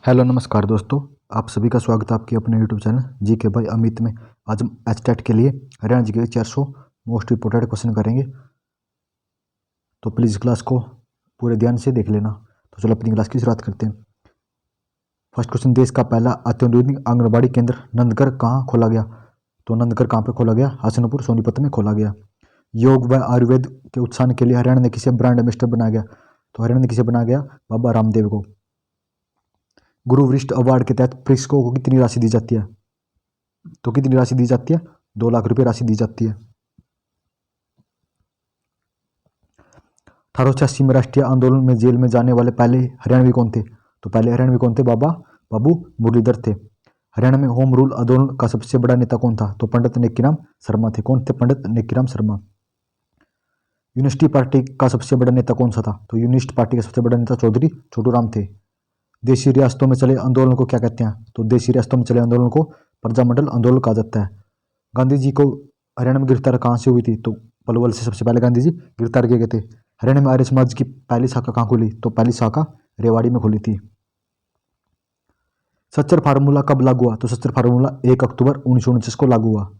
Hello नमस्कार दोस्तों, आप सभी का स्वागत है आपके अपने यूट्यूब चैनल जी के भाई अमित में। आज हम एचटेट के लिए हरियाणा जी के 400 मोस्ट इंपोर्टेंट क्वेश्चन करेंगे, तो प्लीज़ क्लास को पूरे ध्यान से देख लेना। तो चलो अपनी क्लास की शुरुआत करते हैं। फर्स्ट क्वेश्चन, देश का पहला अत्याधुनिक आंगनबाड़ी केंद्र नंदगढ़ कहाँ खोला गया? तो नंदगढ़ कहाँ पे खोला गया? हसनपुर सोनीपत में खोला गया। योग व आयुर्वेद के उत्थान के लिए हरियाणा ने किसे ब्रांड एम्बेसडर बनाया गया? तो हरियाणा ने किसे बनाया गया? बाबा रामदेव को। गुरु वरिष्ठ अवार्ड के तहत प्रिंसिपल को कितनी राशि दी जाती है? तो कितनी राशि दी जाती है? 2 लाख रुपए राशि दी जाती है। 1886 में राष्ट्रीय आंदोलन में जेल में जाने वाले पहले हरियाणवी कौन थे? तो पहले हरियाणवी कौन थे? बाबू मुरलीधर थे। हरियाणा में होम रूल आंदोलन का सबसे बड़ा नेता कौन था? तो पंडित नेकीराम शर्मा थे। कौन थे? पंडित नेकीराम शर्मा। यूनिस्टी पार्टी का सबसे बड़ा नेता कौन सा था? तो यूनिस्ट पार्टी का सबसे बड़ा नेता चौधरी छोटूराम थे। देशी रियासतों में चले आंदोलन को क्या कहते हैं? तो देशी रियासतों में चले आंदोलन को प्रजामंडल आंदोलन कहा जाता है। गांधी जी को हरियाणा में गिरफ्तार कहाँ से हुई थी? तो पलवल से सबसे पहले गांधी जी गिरफ्तार किए गए थे। हरियाणा में आर्य समाज की पहली शाखा कहाँ खुली? तो पहली शाखा रेवाड़ी में खुली थी। सच्चर फार्मूला कब लागू हुआ? तो सच्चर फार्मूला 1 अक्टूबर 1949 को लागू हुआ।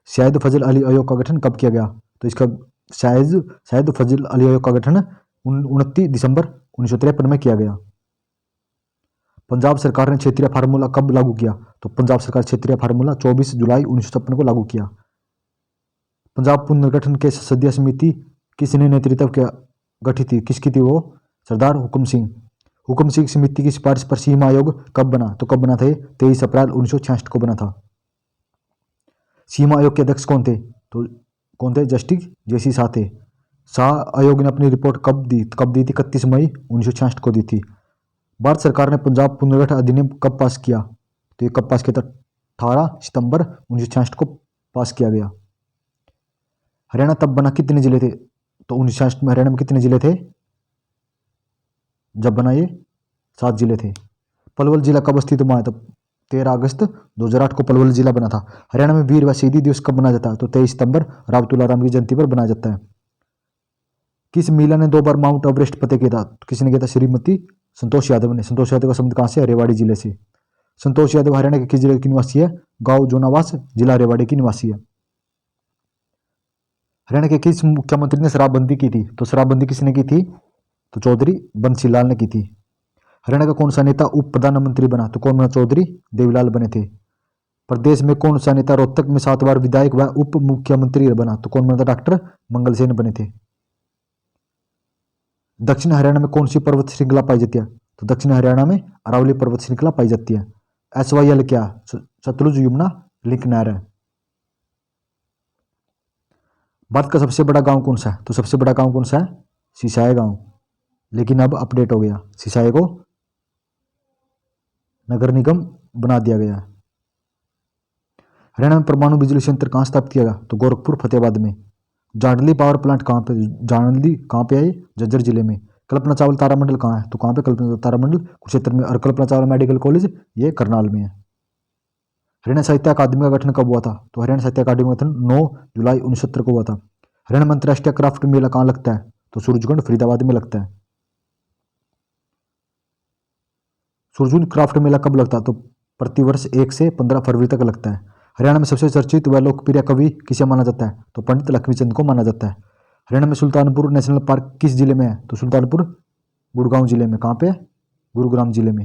शायद फजल अली आयोग का गठन कब किया गया? तो इसका शायद फजल अली आयोग का गठन 29 दिसंबर 1953 में किया गया। पंजाब सरकार ने क्षेत्रीय फार्मूला कब लागू किया? तो पंजाब सरकार क्षेत्रीय फार्मूला 24 जुलाई 1956 को लागू किया। पंजाब पुनर्गठन के संसदीय समिति किसने नेतृत्व किया गठित थी? किसकी थी वो? सरदार हुकुम सिंह। हुकुम सिंह समिति की सिफारिश पर सीमा आयोग कब बना? तो कब बना था? 23 अप्रैल 1966 को बना था। सीमा आयोग के अध्यक्ष कौन थे? तो कौन थे? जस्टिस जेसी शाह थे। शाह आयोग ने अपनी रिपोर्ट कब दी थी? 31 मई 1966 को दी थी। भारत सरकार ने पंजाब पुनर्गठन अधिनियम कब पास किया? तो ये कब पास किया था? 18 सितंबर 1966 को पास किया गया। हरियाणा तब बना कितने जिले थे? तो 1966 में हरियाणा में कितने जिले थे जब बना? ये 7 जिले थे। पलवल जिला कब अस्तित्व में आया था? 13 अगस्त 2008 को पलवल जिला बना था। हरियाणा में वीर व शहीदी दिवस कब मनाया जाता है? तो 23 सितंबर राव तुलाराम की जयंती पर बनाया जाता है। किस महिला ने 2 बार माउंट एवरेस्ट फतेह किया था? किसने किया था? श्रीमती संतोष यादव ने। संतोष यादव का शब्द कहाँ से? रेवाड़ी जिले से। संतोष यादव हरियाणा के किस जिले की निवासी है? गांव जोनावास, जिला रेवाड़ी की निवासी है। हरियाणा के किस मुख्यमंत्री ने शराबबंदी की थी? तो शराबबंदी किसने की थी? तो चौधरी बंसीलाल ने की थी। हरियाणा का कौन सा नेता उप प्रधानमंत्री बना? तो कौन बना? चौधरी देवीलाल बने थे। प्रदेश में कौन सा नेता रोहतक में 7 बार विधायक व उप मुख्यमंत्री बना? तो कौन बना था? डॉक्टर मंगल सेन बने थे। दक्षिण हरियाणा में कौन सी पर्वत श्रृंखला पाई जाती है? तो दक्षिण हरियाणा में अरावली पर्वत श्रृंखला पाई जाती है। SYL क्या? सतलुज यमुना लिंक नहर है। भारत का सबसे बड़ा गांव कौन सा है? तो सबसे बड़ा गांव कौन सा है? सिसाई गांव। लेकिन अब अपडेट हो गया, सिसाई को नगर निगम बना दिया गया। हरियाणा में परमाणु बिजली संयंत्र कहाँ स्थापित किया गया? तो गोरखपुर फतेहाबाद में। जांडली पावर प्लांट कहाँ पे? जांडली कहाँ पे है? झज्जर जिले में। कल्पना चावला तारामंडल कहाँ है? तो कहाँ पे? कल्पना तारामंडल कुरुक्षेत्र में। और कल्पना चावला मेडिकल कॉलेज ये करनाल में है। हरियाणा साहित्य अकादमी का गठन कब हुआ था? तो हरियाणा साहित्य अकादमी का गठन 9 जुलाई 1970 को हुआ था। हरियाणा में अंतर्राष्ट्रीय क्राफ्ट मेला कहाँ लगता है? तो सूरजकुंड फरीदाबाद में लगता है। सूरजकुंड क्राफ्ट मेला कब लगता है? तो प्रतिवर्ष 1 से 15 फरवरी तक लगता है। हरियाणा में सबसे चर्चित व लोकप्रिय कवि किसे माना जाता है? तो पंडित लक्ष्मीचंद को माना जाता है। हरियाणा में सुल्तानपुर नेशनल पार्क किस जिले में है? तो सुल्तानपुर गुड़गांव जिले में। कहाँ पे? गुरुग्राम जिले में।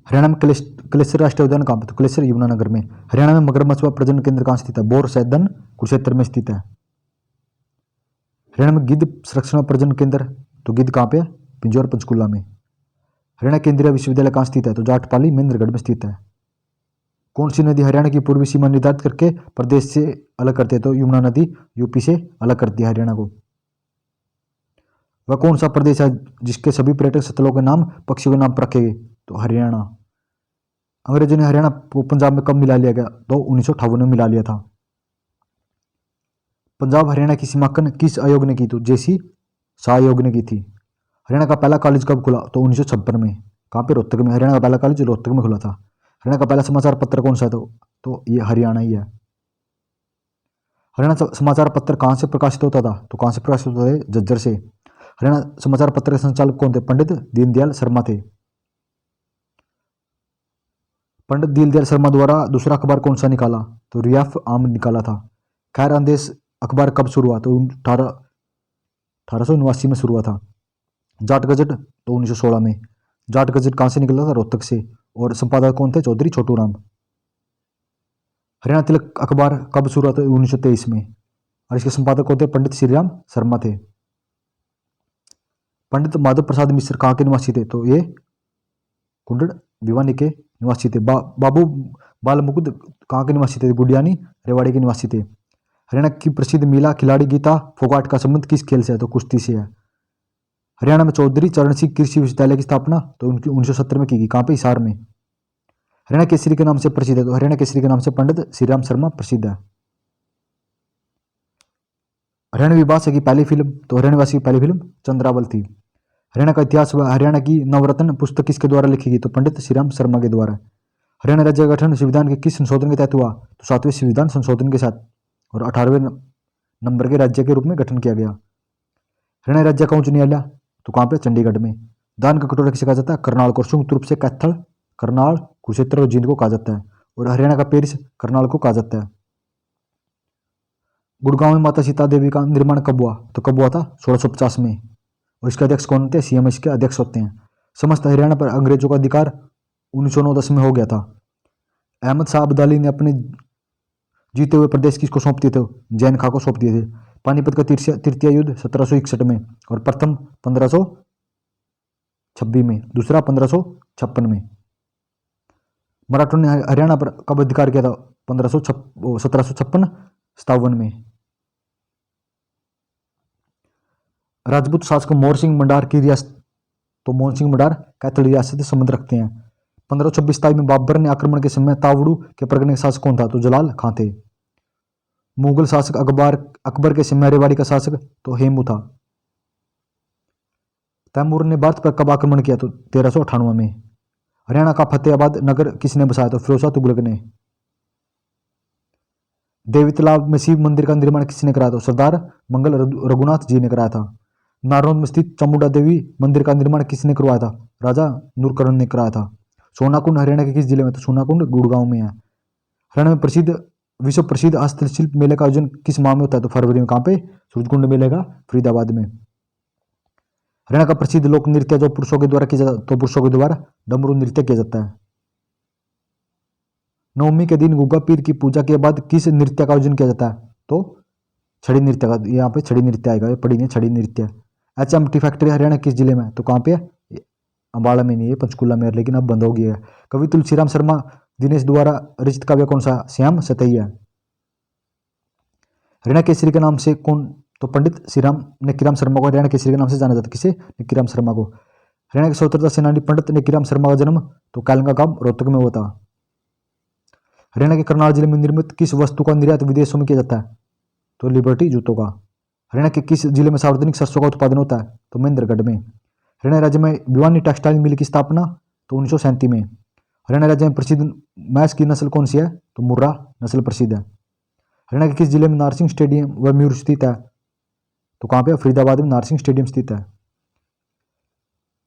हरियाणा में कलेश्वर राष्ट्रीय उद्यान कहाँ पे? तो कलेश्वर यमुनानगर में। हरियाणा में मगरमच्छ व प्रजनन केंद्र कहाँ स्थित है? बोर सैदन कुरुक्षेत्र में स्थित है। हरियाणा में गिद्ध संरक्षण व प्रजनन केंद्र, तो गिद्ध कहाँ पे? पिंजौर पंचकुला में। हरियाणा केंद्रीय विश्वविद्यालय कहाँ स्थित है? तो जाटपाली महेंद्रगढ़ में स्थित है। कौन सी नदी हरियाणा की पूर्वी सीमा निर्धारित करके प्रदेश से अलग करती है? तो यमुना नदी यूपी से अलग करती है हरियाणा को। वह कौन सा प्रदेश है जिसके सभी पर्यटक स्थलों के नाम पक्षियों के नाम पर रखे गए? तो हरियाणा। अंग्रेजों ने हरियाणा को पंजाब में कब मिला लिया गया? तो 1958 में मिला लिया था। पंजाब हरियाणा की सीमांकन किस आयोग ने की? तो जेसी शाह आयोग ने की थी। हरियाणा का पहला कॉलेज कब खुला? तो 1956 में। कहाँ पे? रोहतक में। हरियाणा का पहला कॉलेज रोहतक में खुला था। हरियाणा का पहला समाचार पत्र कौन सा है? तो ये हरियाणा ही है। हरियाणा समाचार पत्र कहाँ से प्रकाशित होता था? तो कहाँ से प्रकाशित होता है? झज्जर से। हरियाणा समाचार पत्र के संचालक कौन थे? पंडित दीनदयाल शर्मा थे। पंडित दीनदयाल शर्मा द्वारा दूसरा अखबार कौन सा निकाला? तो रियाफ आम निकाला था। खैर अंदेश अखबार कब शुरू हुआ? तो 1889 में शुरू हुआ था। जाट गजट तो 1916 में। जाट गजट कहाँ से निकला था? रोहतक से। और संपादक कौन थे? चौधरी छोटू राम। हरियाणा तिलक अखबार कब शुरू हुआ था? 1923 में। और इसके संपादक कौन थे? पंडित श्रीराम शर्मा थे। पंडित माधव प्रसाद मिश्र कहाँ के निवासी थे? तो ये कुंडड़ भिवानी के निवासी थे। बाबू बाल मुकुंद कहाँ के निवासी थे? गुडियानी रेवाड़ी के निवासी थे। हरियाणा की प्रसिद्ध महिला खिलाड़ी गीता फोगाट का संबंध किस खेल से है? तो कुश्ती से है। हरियाणा में चौधरी चरण सिंह कृषि विश्वविद्यालय की स्थापना तो उनकी 1970 में की गई। कहाँ पे? हिसार में। हरियाणा केसरी के नाम से प्रसिद्ध है? तो हरियाणा केसरी के नाम से पंडित श्रीराम शर्मा प्रसिद्ध है। हरियाणवी भाषा की पहली फिल्म? तो हरियाणवासी की पहली फिल्म चंद्रावल थी। हरियाणा का इतिहास व हरियाणा की नवरत्न पुस्तक किसके द्वारा लिखी गई? तो पंडित श्रीराम शर्मा के द्वारा। हरियाणा राज्य का गठन संविधान के किस संशोधन के तहत हुआ? तो 7वें संविधान संशोधन के साथ। और 18वें नंबर के राज्य के रूप में गठन किया गया। हरियाणा राज्य का उच्च न्यायालय तो कहाँ पे? चंडीगढ़ में। दान का कटोरा किसे कहा जाता है? करनाल को। संयुक्त रूप से कैथल, करनाल, कुरुक्षेत्र और जींद को कहा जाता है। और हरियाणा का पेरिस करनाल को कहा जाता है। गुड़गांव में माता सीता देवी का निर्माण कब हुआ? तो कब हुआ था? 1650 में। और इसके अध्यक्ष कौन होते हैं? सीएम इसके अध्यक्ष होते हैं। समस्त हरियाणा पर अंग्रेजों का अधिकार 1909-10 में हो गया था। अहमद शाह अब्दाली ने अपने जीते हुए प्रदेश किसको सौंप दिए थे? जैन खां को सौंप दिए थे। पानीपत का तृतीय युद्ध 1761 में। और प्रथम 1526 में। दूसरा 1556 में। मराठों ने हरियाणा पर कब अधिकार किया था? 1756-57 में। राजपूत शासक मोहन सिंह भंडार की रियासत तो मोहन सिंह भंडार कैथल रियासत से संबंध रखते हैं। 1526 में बाबर ने आक्रमण के समय तावड़ू के परगने का शासक कौन था? तो जलाल खां थे। मुगल शासक अकबर के समय रेवाड़ी का शासक तो हेमू था। तैमूर ने भारत पर कब आक्रमण किया? तो 1398 में। हरियाणा का फतेहाबाद नगर किसने बसाया? तो फिरोज शाह तुगलक ने। देवी तालाब में शिव मंदिर का निर्माण किसने कराया? तो सरदार मंगल रघुनाथ जी ने कराया था। नारनौल में स्थित चामुंडा देवी मंदिर का निर्माण किसने करवाया था? राजा नूरकरण ने कराया था। सोनाकुंड हरियाणा के किस जिले में? तो सोनाकुंड गुड़गांव में है। हरियाणा में विश्व प्रसिद्ध हस्तशिल्प मेले का आयोजन किस माह में होता है? तो फरवरी में। कहाँ पे? सूरजकुंड मेले का फरीदाबाद में। हरियाणा का प्रसिद्ध लोक नृत्य जो पुरुषों के द्वारा किया जाता है? तो पुरुषों के द्वारा डमरू नृत्य किया जाता है। नवमी के दिन गुग्गा पीर की पूजा के बाद किस नृत्य का आयोजन किया जाता है? तो छड़ी नृत्य का। यहाँ पे छड़ी नृत्य आएगा, ये पढ़ी नहीं, छड़ी नृत्य। HMT फैक्ट्री हरियाणा किस जिले में? तो कहाँ पे है? अम्बाला में नहीं है, पंचकुला में है, लेकिन अब बंद हो गया है। कवि तुलसीराम शर्मा दिनेश द्वारा रचित काव्य कौन सा? श्याम सतैया। हरियाणा केसरी के नाम से कौन? तो पंडित श्रीराम नेकीराम शर्मा को हरियाणा केसरी के नाम से जाना जाता है। किसे? नेकीराम शर्मा को। हरियाणा के स्वतंत्रता सेनानी पंडित नेकीराम शर्मा का जन्म तो कैलंगा गांव रोहतक में हुआ था। हरियाणा के करनाल जिले में निर्मित किस वस्तु का निर्यात विदेशों में किया जाता है? तो लिबर्टी जूतों का। हरियाणा के किस जिले में सार्वजनिक सरसों का उत्पादन होता है? तो महेंद्रगढ़ में। हरियाणा राज्य में भिवानी टेक्सटाइल मिल की स्थापना तो 1937 में। हरियाणा राज्य में प्रसिद्ध मैस की नस्ल कौन सी है? तो मुर्रा नस्ल प्रसिद्ध है। हरियाणा के किस जिले में नारसिंह स्टेडियम व म्यूर स्थित है? तो कहाँ पे? फरीदाबाद में नारसिंह स्टेडियम स्थित है।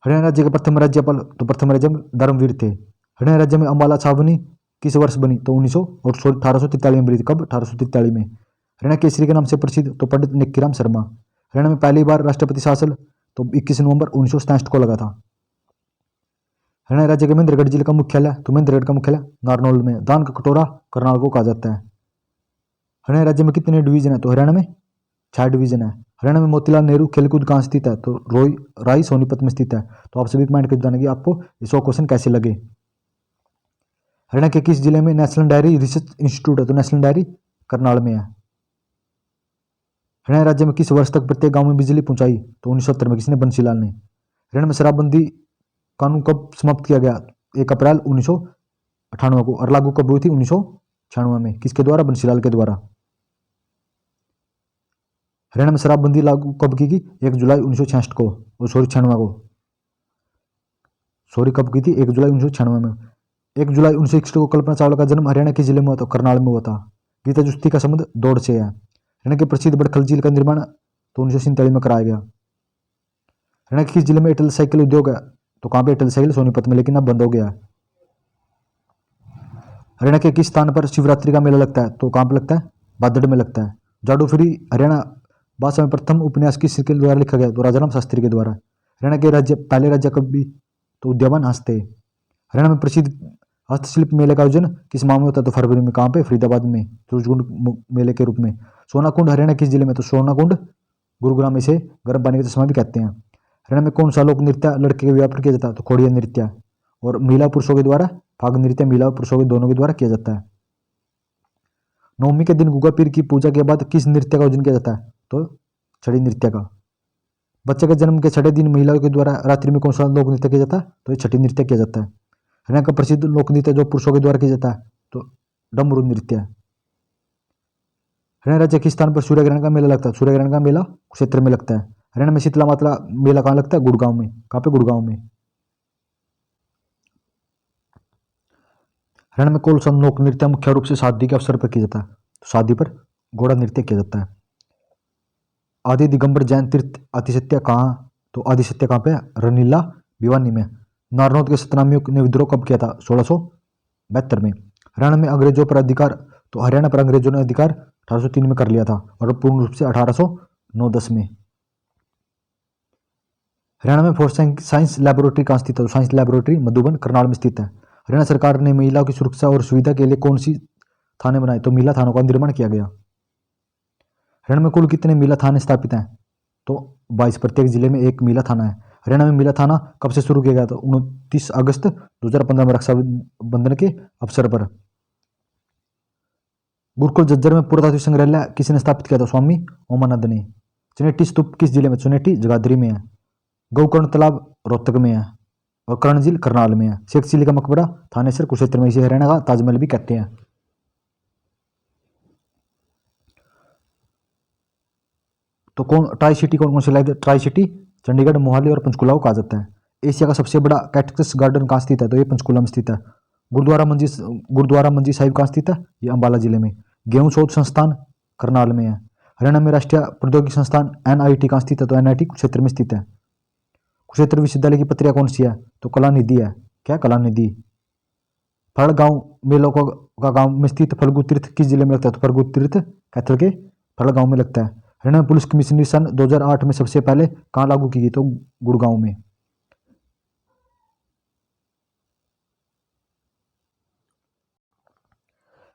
हरियाणा राज्य के प्रथम राज्यपाल तो प्रथम राज्यपाल धर्मवीर थे। हरियाणा राज्य में अम्बाला छावनी किस वर्ष बनी? तो 1843 में बनी थी। कब? 1843 में। हरियाणा केसरी के नाम से प्रसिद्ध तो पंडित नेकीराम शर्मा। हरियाणा में पहली बार राष्ट्रपति शासन तो 21 नवंबर 1967 को लगा था। हरियाणा राज्य के महेंद्रगढ़ जिले का मुख्यालय तो महेंद्रगढ़ का मुख्यालय नारनौल में। दान का कटोरा करनाल को कहा जाता है। हरियाणा राज्य में कितने डिवीजन है? तो हरियाणा में 6 डिवीजन है। हरियाणा में मोतीलाल नेहरू खेलकूद कहाँ स्थित है? तो राई सोनीपत में स्थित है। तो आप सभी कमेंट कर बताना कि आपको ये 100 क्वेश्चन कैसे लगे। हरियाणा के किस जिले में नेशनल डायरी रिसर्च इंस्टीट्यूट है? तो नेशनल डायरी करनाल में है। हरियाणा राज्य में किस वर्ष तक प्रत्येक गांव में बिजली पहुंचाई? तो 1970 में। किसने? बंसीलाल ने। हरियाणा में शराबबंदी कानून कब समाप्त किया गया? 1 अप्रैल 1998 को। और लागू कब हुई थी? 1996 में। किसके द्वारा? बंसीलाल के द्वारा। हरियाणा में शराबबंदी लागू कब की गई? 1 जुलाई 1966 को। और 96 को। कब की थी? 1 जुलाई 1996 में। 1 जुलाई 1961 को कल्पना चावला का जन्म हरियाणा के जिले में हुआ था? करनाल में हुआ था। गीता जुस्ती का संबंध दौड़ से है। हरियाणा के प्रसिद्ध बड़खल झील का निर्माण तो 1947 में कराया गया। हरियाणा के किस जिले में एयरटेल साइकिल उद्योग है? तो कहाँ पे? एयरटेल साइकिल सोनीपत में, लेकिन अब बंद हो गया है। हरियाणा के किस स्थान पर शिवरात्रि का मेला लगता है? तो कहाँ पर लगता है? बादड़ में लगता है। जाडू फ्री हरियाणा भाषा में प्रथम उपन्यास किसके द्वारा लिखा गया? तो राजाराम शास्त्री के द्वारा। हरियाणा के राज्य पहले राज्य कवि तो उद्यान हंसते। हरियाणा में प्रसिद्ध हस्तशिल्प मेले का आयोजन किस माह में होता है? तो फरवरी में। कहाँ पे? फरीदाबाद में, सूरजकुंड मेले के रूप में। सोनाकुंड हरियाणा किस जिले में? तो सोनाकुंड गुरुग्राम, इसे गर्म पानी का चश्मा भी कहते हैं। हरियाणा में कौन सा लोक नृत्य लड़के के विवाह पर किया जाता है? तो खोड़िया नृत्य। और महिला पुरुषों के द्वारा फाग नृत्य महिला और पुरुषों के दोनों के द्वारा किया जाता है। नवमी के दिन गुगा पीर की पूजा के बाद किस नृत्य का आयोजन किया जाता है? तो छड़ी नृत्य का। बच्चे के जन्म के छठे दिन महिलाओं के द्वारा रात्रि में कौन सा लोक नृत्य किया जाता है? तो ये छठी नृत्य किया जाता है। हरियाणा का प्रसिद्ध लोक नृत्य जो पुरुषों के द्वारा किया जाता है तो डमरू नृत्य। हरियाणा राज्य किस स्थान पर सूर्य ग्रहण का मेला लगता है? सूर्य ग्रहण का मेला क्षेत्र में लगता है। हरियाणा में शीतला माता मेला कहाँ लगता है? गुड़गांव में। कहाँ पे? गुड़गांव में। हरियाणा में कौन सा लोक नृत्य मुख्य रूप से शादी के अवसर पर किया जाता है? तो शादी पर घोड़ा नृत्य किया जाता है। आदि दिगंबर जैन तीर्थ आदिसत्य कहाँ? तो आदिसत्य कहाँ पे? रनीला भिवानी में। नारनौत के सतनामियों ने विद्रोह कब किया था? 1672 में। हरियाणा में अंग्रेजों पर अधिकार तो हरियाणा पर अंग्रेजों ने अधिकार 1803 में कर लिया था और पूर्ण रूप से 1809-10 में। हरियाणा में फोर्स साइंस लैबोरेटरी कहाँ स्थित है? साइंस लैबोरेटरी मधुबन करनाल में स्थित है। हरियाणा सरकार ने महिलाओं की सुरक्षा और सुविधा के लिए कौन सी थाने बनाए? तो महिला थानों का निर्माण किया गया। हरियाणा में कुल कितने महिला थाने स्थापित हैं? तो 22। प्रत्येक जिले में एक महिला थाना है। हरियाणा में महिला थाना कब से शुरू किया गया? तो 29 अगस्त 2015 में रक्षाबंधन के अवसर पर। गुरुकुल झज्जर में पुरातात्विक संग्रहालय किसने स्थापित किया था? स्वामी ओमानंद ने। चुनेटी स्तूप किस जिले में? चुनेटी जगाधरी में है। गौकर्ण तालाब रोहतक में है और कर्ण झील करनाल में है। शेख चिली का मकबरा थानेसर कुरुक्षेत्र में। इसे हरियाणा का ताजमहल भी कहते हैं। तो कौन ट्राई सिटी कौन कौन सी like tricity Chandigarh, Mohali और पंचकुला को कहा जाता है। एशिया का सबसे बड़ा कैक्टस गार्डन कहाँ स्थित है? तो ये पंचकुला में स्थित है। गुरुद्वारा मंजी साहिब कहाँ स्थित है? ये अंबाला जिले में। गेहूं शोध संस्थान करनाल में है। हरियाणा में राष्ट्रीय प्रौद्योगिकी संस्थान NIT कहाँ स्थित है? तो NIT कुरुक्षेत्र में स्थित है। कुरुक्षेत्र विश्वविद्यालय की पत्रिका कौन सी है? तो कलानिधि है। क्या? कलानिधि। फल गांव मेलों का गांव में स्थित फल्गु तीर्थ किस जिले में लगता है? तो फल्गु तीर्थ कैथल के फल गांव में लगता है। हरियाणा में पुलिस कमीशनरी सन 2008 में सबसे पहले कहाँ लागू की गई? तो गुड़गांव में।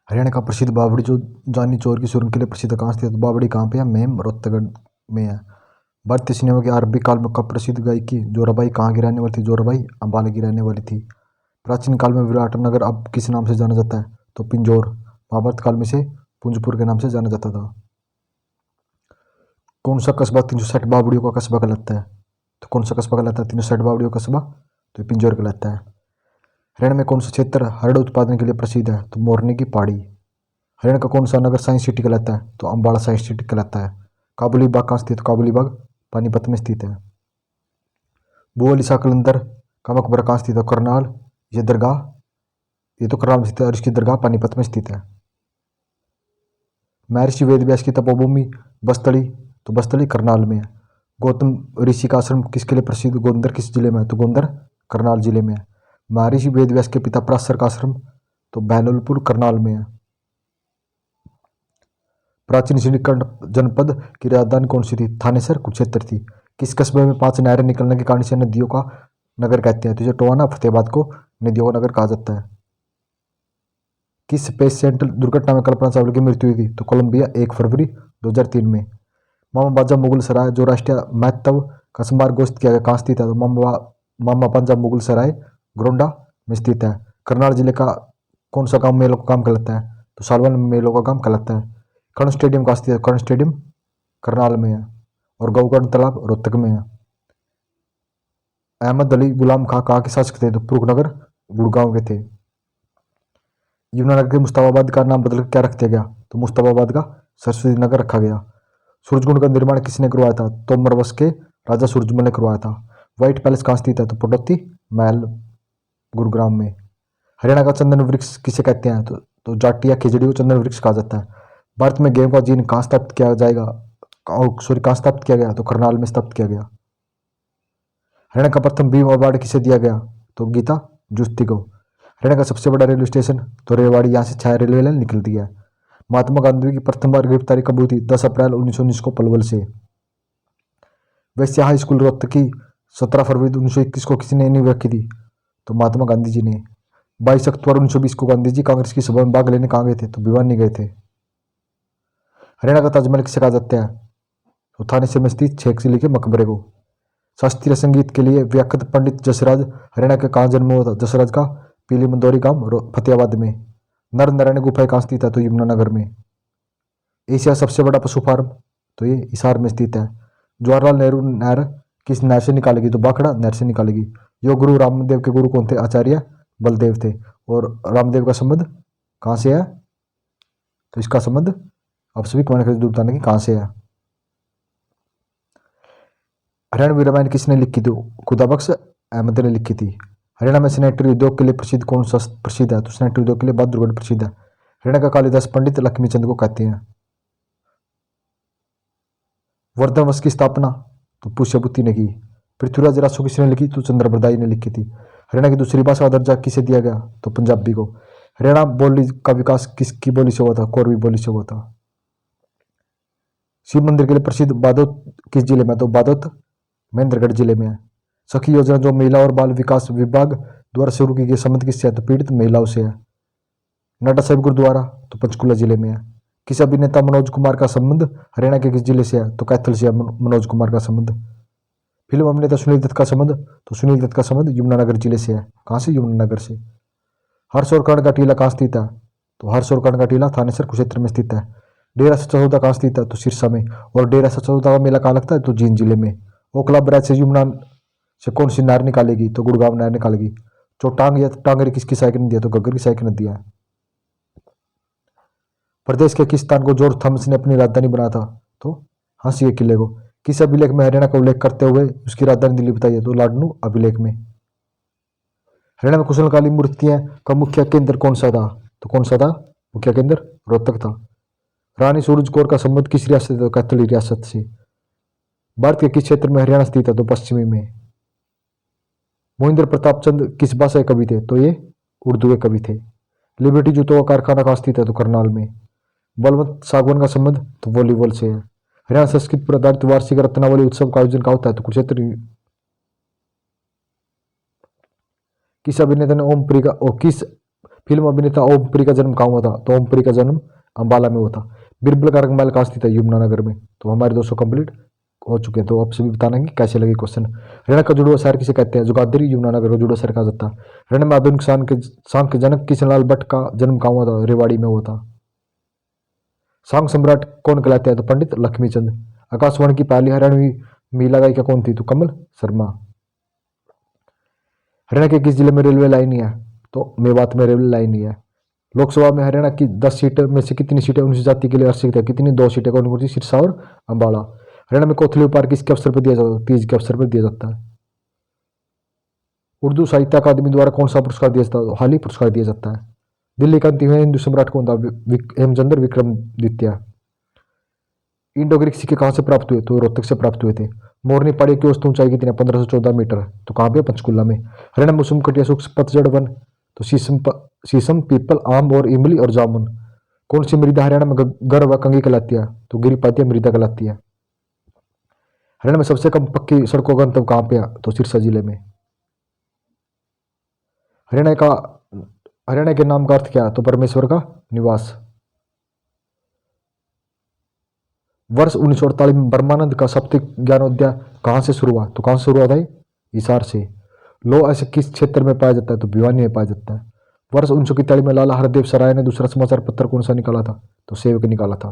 हरियाणा का प्रसिद्ध बावड़ी जो जानी चोर की सुरंग के लिए प्रसिद्ध कहाँ स्थित है? तो बावड़ी कहाँ पे है? मेम रोहतगढ़ में है। भारतीय सिनेमा के आरंभिक काल में कब प्रसिद्ध गायकी जोराबाई कहाँ की रहने वाली थी? जोराबाई अंबाला की रहने वाली थी। प्राचीन काल में विराट नगर अब किस नाम से जाना जाता है? तो पिंजौर। महाभारत काल में से पुंजपुर के नाम से जाना जाता था। कौन सा कस्बा 360 बावड़ियों का कस्बा कहलाता है? तो कौन सा कस्बा कहलाता है 360 बावड़ियों का कस्बा? तो पिंजौर कहलाता है। हरियाणा में कौन सा क्षेत्र हरड़ उत्पादन के लिए प्रसिद्ध है? तो मोरनी की पहाड़ी। हरियाणा का कौन सा नगर साइंस सिटी कहलाता है? तो अम्बाला साइंस सिटी कहलाता है। काबुली बाग कहाँ स्थित? काबुली बाग पानीपत में स्थित है। बुआ लिसा कलंदर का मकबरा कहाँ स्थित है? करनाल। ये दरगाह ये तो करनाल में स्थित है और इसकी दरगाह पानीपत में स्थित है। महर्षि वेद व्यास की तपोभूमि बस्तड़ी तो बस्तड़ी करनाल में है। गौतम ऋषि का आश्रम किसके लिए प्रसिद्ध? गोंदर किस जिले में है? तो गोंदर करनाल जिले में है। महर्षि वेद व्यास के पिता पराशर का आश्रम तो बहलोलपुर करनाल में है। प्राचीन श्रीकंठ जनपद की राजधानी कौन सी थी? थानेसर कुरुक्षेत्र थी। किस कस्बे में 5 नहरें निकलने के कारण से नदियों का नगर कहते हैं? तो जो टोहाना फतेहाबाद को नदियों का नगर कहा जाता है। किस स्पेस सेंटर दुर्घटना में कल्पना चावला की मृत्यु हुई थी? तो कोलंबिया 1 फरवरी 2003 में। मामा बाजा मुगल सराय जो राष्ट्रीय महत्व का स्मारक घोषित किया गया कहाँ स्थित है? तो मामा बाजा मुगल सराय गोंडा में स्थित है। करनाल जिले का कौन सा गांव मेलों का काम कहलाता है? तो सालवन मेलों का काम कहलाता है। कर्ण स्टेडियम कहाँ स्थित है? कर्ण स्टेडियम करनाल में है और गौकर्ण तालाब रोहतक में है। अहमद अली गुलाम खां कहाँ के शासक थे? तो पुरुषनगर गुड़गांव के थे। यमुनानगर के मुस्ताबाबाद का नाम बदल क्या रख दिया गया? तो मुस्ताबाबाद का सरस्वती नगर रखा गया। सूरजकुंड का निर्माण किसने करवाया था? तोमर वंश के राजा सूरजमल ने करवाया था। व्हाइट पैलेस कहाँ स्थित है? तो पटौती महल गुरुग्राम में। हरियाणा का चंदन वृक्ष किसे कहते हैं? तो जाटी या खिजड़ी को चंदन वृक्ष कहा जाता है। भारत में गेहूं का जीन कहाँ स्थापित किया जाएगा? कहाँ स्थापित किया गया? तो करनाल में स्थापित किया गया। हरियाणा का प्रथम भीम अवार्ड किसे दिया गया? तो गीता जुस्ती को। हरियाणा का सबसे बड़ा रेलवे स्टेशन तो रेवाड़ी, यहाँ से 6 रेलवे लाइन निकलती है। महात्मा गांधी की प्रथम बार गिरफ्तारी कब हुई थी? 10 अप्रैल 1919 को पलवल से। वैश्य हाई स्कूल रोहतक की 17 फरवरी 1921 को किसने नींव रखी थी? तो महात्मा गांधी जी ने। 22 अक्टूबर 1920 को गांधी जी कांग्रेस की सभा में भाग लेने कहाँ गए थे? तो भिवानी गए थे। हरियाणा का ताजमहल किसे कहा जाता है? तो थानेसर में स्थित शेख चिली के मकबरे को। शास्त्रीय संगीत के लिए व्याख्यात पंडित जसराज हरियाणा के कहाँ जन्म हुआ था? जसराज का पीली मंदोरी गांव फतेहाबाद में। नर नारायण गुफा कहाँ स्थित है? तो यमुनानगर में। एशिया सबसे बड़ा पशु फार्म तो ये हिसार में स्थित है। जवाहरलाल नेहरू नहर किस नहर से निकालेगी? तो भाखड़ा नहर से निकालेगी। योग गुरु रामदेव के गुरु कौन थे? आचार्य बलदेव थे। और रामदेव का संबंध कहाँ से है? तो इसका संबंध आप सभी कमेंट करके जरूर बताना कि कहाँ से है। हरियाणवी रामायण किसने लिखी थी? खुदाबख्श अहमद ने लिखी थी। हरियाणा में सैनिटरी उद्योग के लिए प्रसिद्ध कौन सा प्रसिद्ध है? तो सैनिटरी उद्योग के लिए बहादुरगढ़ प्रसिद्ध है। हरियाणा का कालिदास पंडित लक्ष्मीचंद को कहते हैं। वर्धन वंश की स्थापना तो पुष्यभूति ने की। पृथ्वीराज रासो किसने लिखी? तो चंद्रप्रदायी ने लिखी थी। हरियाणा की दूसरी भाषा का दर्जा किसे दिया गया? तो पंजाबी को। हरियाणा बोली का विकास किसकी बोली से हुआ था? कोरवी बोली से हुआ था। शिव मंदिर के लिए प्रसिद्ध बादोत किस जिले में? तो बादोत महेंद्रगढ़ जिले में है। सखी योजना जो महिला और बाल विकास विभाग द्वारा शुरू की गई संबंध किससे है? तो पीड़ित महिलाओं से है। नाडा साहिब गुरुद्वारा तो पंचकुला जिले में है। किस अभिनेता मनोज कुमार का संबंध हरियाणा के किस जिले से है? तो कैथल से है मनोज कुमार का संबंध। फिल्म अभिनेता सुनील दत्त का संबंध तो सुनील दत्त का संबंध यमुनानगर जिले से है। कहाँ से? यमुनानगर से। हर्ष और कर्ण का टीला कहाँ स्थित है? तो हर्ष और कर्ण का टीला थानेसर कुरुक्षेत्र में स्थित है। डेरा सच्चा सौदा कहाँ स्थित है? तो सिरसा में। और डेरा सच्चा सौदा का मेला कहाँ लगता है? तो जींद जिले में। ओखला बैराज से यमुना से कौन सी नहर निकालेगी? तो गुड़गांव नहर निकालेगी। जो टांग या टांगरी किसकी सहायक नदी है? तो घग्गर की सहायक नदी है। प्रदेश के किस स्थान को जॉर्ज थॉमस ने अपनी राजधानी बनाया था? तो हांसी के किले को। किस अभिलेख में हरियाणा का उल्लेख करते हुए उसकी राजधानी दिल्ली बताई है? तो लाडनू अभिलेख में। हरियाणा में कुशलकाली मूर्तियां का मुख्य केंद्र कौन सा था? तो कौन सा था मुख्य केंद्र? रोहतक था। रानी सूरज कौर का संबंध किस रियासत से? तो कैथल रियासत से। भारत के किस क्षेत्र में हरियाणा स्थित है? तो पश्चिमी में। मोहिंद्र प्रताप चंद किस भाषा के कवि थे? तो ये उर्दू के कवि थे। लिबर्टी जूतों का कारखाना कहाँ स्थित है? तो करनाल में। बलवंत सागवान का संबंध तो वॉलीबॉल से है। हरियाणा संस्कृत पर आधारित वार्षिक रत्नावली उत्सव का आयोजन कहाँ होता है? तो कुरुक्षेत्र। किस अभिनेता ने ओमपुरी का और किस फिल्म अभिनेता ओमपुरी का जन्म कहाँ हुआ था? तो ओमपुरी का जन्म अंबाला में हुआ था। बिरबल का रंगमहल कहाँ स्थित है? यमुनानगर में। तो हमारे 200 कंप्लीट हो चुके हैं। तो आप सभी बताना कि कैसे लगे क्वेश्चन। हरियाणा का जुड़वा शहर किसे कहते हैं? जोगादरी यमुनानगर को जुड़वा शहर कहा जाता है। हरियाणा में आधुनिक सांख्य जनक किशनलाल भट्ट का जन्म कहाँ हुआ था? रेवाड़ी में हुआ था। सांग सम्राट कौन कहलाते हैं? तो पंडित लक्ष्मीचंद। आकाशवाणी की पहली हरियाणवी महिला गायिका कौन थी? तो कमल शर्मा। हरियाणा के किस जिले में रेलवे लाइन है? तो मेवात में रेलवे लाइन है। लोकसभा में हरियाणा की 10 सीटें में से कितनी सीटें अनुसूचित जाति के लिए आरक्षित है? कितनी? 2 सीटें। कौन कौन सी? सिरसा और अम्बाला। हरियाणा में कोथली उपहार किसके अवसर पर दिया जाता है? तीज के अवसर पर दिया जाता है। उर्दू साहित्य अकादमी द्वारा कौन सा पुरस्कार दिया जाता है? हाल ही पुरस्कार दिया जाता है। दिल्ली का अंतिम हिंदू सम्राट कौन था? हेमचंद्र विक्रम द्वितीय। इंडो ग्रीक सिक्के कहाँ से प्राप्त हुए? तो रोहतक से प्राप्त हुए थे। मोरनी पहाड़ी की औसत ऊंचाई कितनी है? 1514 मीटर। तो कहाँ पे? पंचकुला में। हरियाणा में उष्णकटिबंधीय शुष्क पतझड़ वन तो शीशम पीपल आम और इमली और जामुन। कौन सी मृदा हरियाणा में गर व कंगी कहलाती है? तो गिरिपातीय मृदा कहलाती है। हरियाणा में सबसे कम पक्की सड़कों का गंतव्य कहाँ पे है? तो सिरसा जिले में। हरियाणा का हरियाणा के नाम का अर्थ क्या है? तो परमेश्वर का निवास। वर्ष 1948 में ब्रह्मानंद का सप्तक ज्ञानोदय कहाँ से शुरू हुआ? तो कहाँ से शुरू हुआ था? हिसार से। लो ऐसे किस क्षेत्र में पाया जाता है? तो भिवानी में पाया जाता है। वर्ष 1941 में लाला हरदेव सराय ने दूसरा समाचार पत्र कौन सा निकाला था? तो सेवक निकाला था।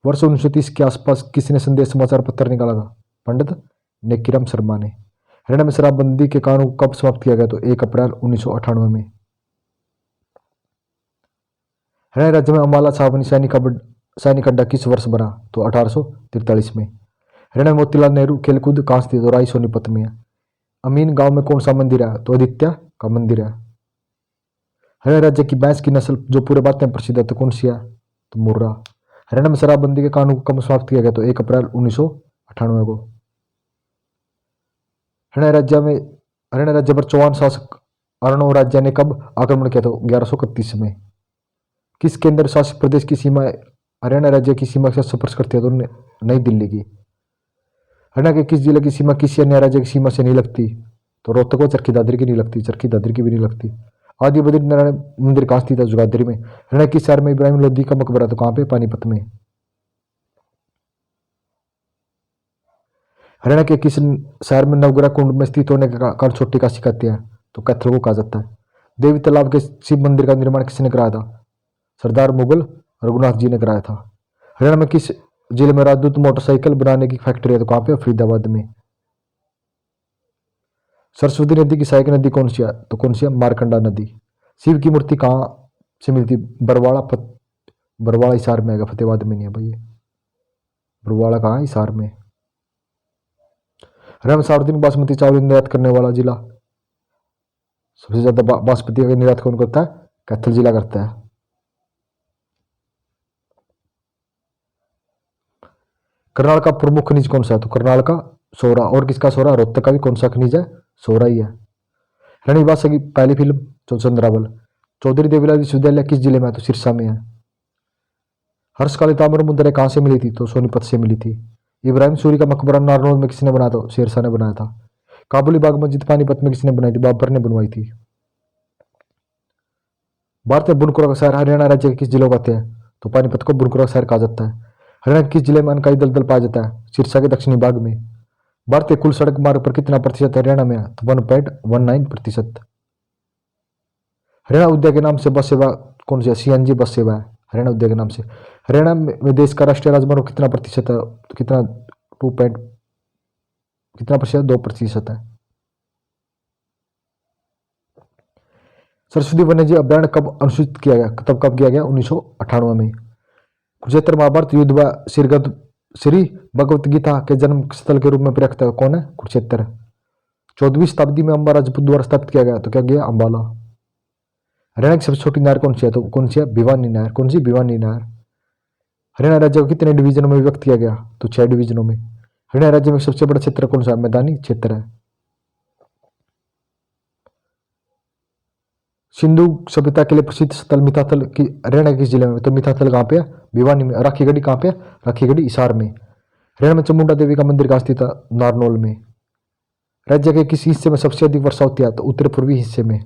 वर्ष 1930 के आसपास किसने संदेश समाचार पत्र निकाला था? पंडित नेकीराम शर्मा ने। हरियाणा में शराबबंदी के कानून को कब समाप्त किया गया? तो 1 अप्रैल 1998 में। हरियाणा राज्य में अम्बाला छावनी सैनिक अड्डा किस वर्ष बना? तो 1843 में। हरियाणा में मोतीलाल नेहरू खेलकूद कहाँ स्थित? तो राय सोनीपत में है। अमीन गांव में कौन सा मंदिर है? तो आदित्य का मंदिर है। हरियाणा राज्य की भैंस की नस्ल जो पूरे भारत में प्रसिद्ध है तो कौन सी है? तो मुर्रा। हरियाणा में शराबबंदी के कानून को कब समाप्त किया गया? तो 1 अप्रैल 1998 को। हरियाणा राज्य पर चौहान शासक अर्णव राज्य ने कब आक्रमण किया था? 1131 में। किस केंद्र शासित प्रदेश की सीमा हरियाणा राज्य की सीमा से स्पर्श करती है? तो नई दिल्ली की। हरियाणा के किस जिले की सीमा किसी अन्य राज्य की सीमा से नहीं लगती? तो रोहतक व चरखी दादरी की नहीं लगती, चरखी दादरी की भी नहीं लगती। आदि बद्रीनारायण मंदिर कहाँ स्थित है? जगाधरी में। हरियाणा किस शहर में इब्राहिम लोदी का मकबरा? तो कहाँ पे? पानीपत में। हरियाणा के किस शहर में नवग्रह कुंड में स्थित होने के कारण छोटी काशी कहते हैं? तो कैथल को कहा जाता है। देवी तालाब के शिव मंदिर का निर्माण किसने कराया था? सरदार मुगल रघुनाथ जी ने कराया था। हरियाणा में किस जिले में राजदूत मोटरसाइकिल बनाने की फैक्ट्री है? तो कहाँ पे? फरीदाबाद में। सरस्वती नदी की सहायक नदी कौन सी है? तो कौन सी है? मारकंडा नदी। शिव की मूर्ति कहाँ से मिलती? बरवाड़ा बरवाड़ा हिसार में है, फतेहाबाद में नहीं है भाई। बरवाड़ा कहाँ है? हिसार में। हरियाणा में सार्वजनिक बासमती चावल निर्यात करने वाला जिला? सबसे ज्यादा बासमती का निर्यात कौन करता है? कैथल जिला करता है। करनाल का प्रमुख खनिज कौन सा है? तो करनाल का सोरा। और किसका सोरा? रोहतक का भी कौन सा खनिज है? सोरा ही है। रानी बादशाह की पहली फिल्म? तो चंद्रावल। चौधरी देवीलाल विश्वविद्यालय किस जिले में है? तो सिरसा में है। हर्षकाली ताम्र मुद्राएं कहाँ से मिली थी? तो सोनीपत से मिली थी। इब्राहिम सूरी का मकबरा नारनौल में किसने बनाया था? शेरशाह ने बनाया था। काबुली बाग मस्जिद पानीपत में किसने बनाई थी? बाबर ने बनवाई थी। भारत में बुनकुरा का शहर हरियाणा राज्य के किस जिले को कहते हैं? तो पानीपत को बुनकुरा शहर कहा जाता है। हरियाणा के किस जिले में अनकाई दलदल पाया जाता है? सिरसा के दक्षिणी भाग में। भारतीय कुल सड़क मार्ग पर कितना प्रतिशत हरियाणा में है? तो 1.19%। हरियाणा उद्यान के नाम से बस सेवा कौन सी है? सीएनजी बस सेवा है हरियाणा उद्यान के नाम से। हरियाणा में देश का राष्ट्रीय राजमार्ग कितना प्रतिशत है? तो कितना? 2 पॉइंट कितना प्रतिशत? 2% है। सरस्वती वन्यजीव अभ्यारण्य कब अनुसूचित किया गया? तब कब किया गया? 1998 में। कुरुक्षेत्र महाभारत युद्ध व श्री भगवत गीता के जन्म स्थल के रूप में प्रख्यात कौन है? कुरुक्षेत्र। 14वीं शताब्दी में अम्बा राजपूत द्वारा स्थापित किया गया। तो क्या गया? अम्बाला। हरियाणा की सबसे छोटी नहर कौन सी है? तो कौन सी है? भिवानी नहर। कौन सी? भिवानी नहर। हरियाणा राज्य को कितने डिवीजनों में विभक्त किया गया? तो 6 डिवीजनों में। हरियाणा राज्य में सबसे बड़ा क्षेत्र कौन सा है? मैदानी क्षेत्र है। सिंधु सभ्यता के लिए प्रसिद्ध स्थल मिताथल की हरियाणा के किस जिले में? तो मिताथल कहाँ पे है? भिवानी में। राखीगढ़ी कहाँ पे है? राखीगढ़ी हिसार में। हरियाणा में चामुंडा देवी का मंदिर कहाँ स्थित है? नारनौल में। राज्य के किस हिस्से में सबसे अधिक वर्षा होती है? तो उत्तर पूर्वी हिस्से में।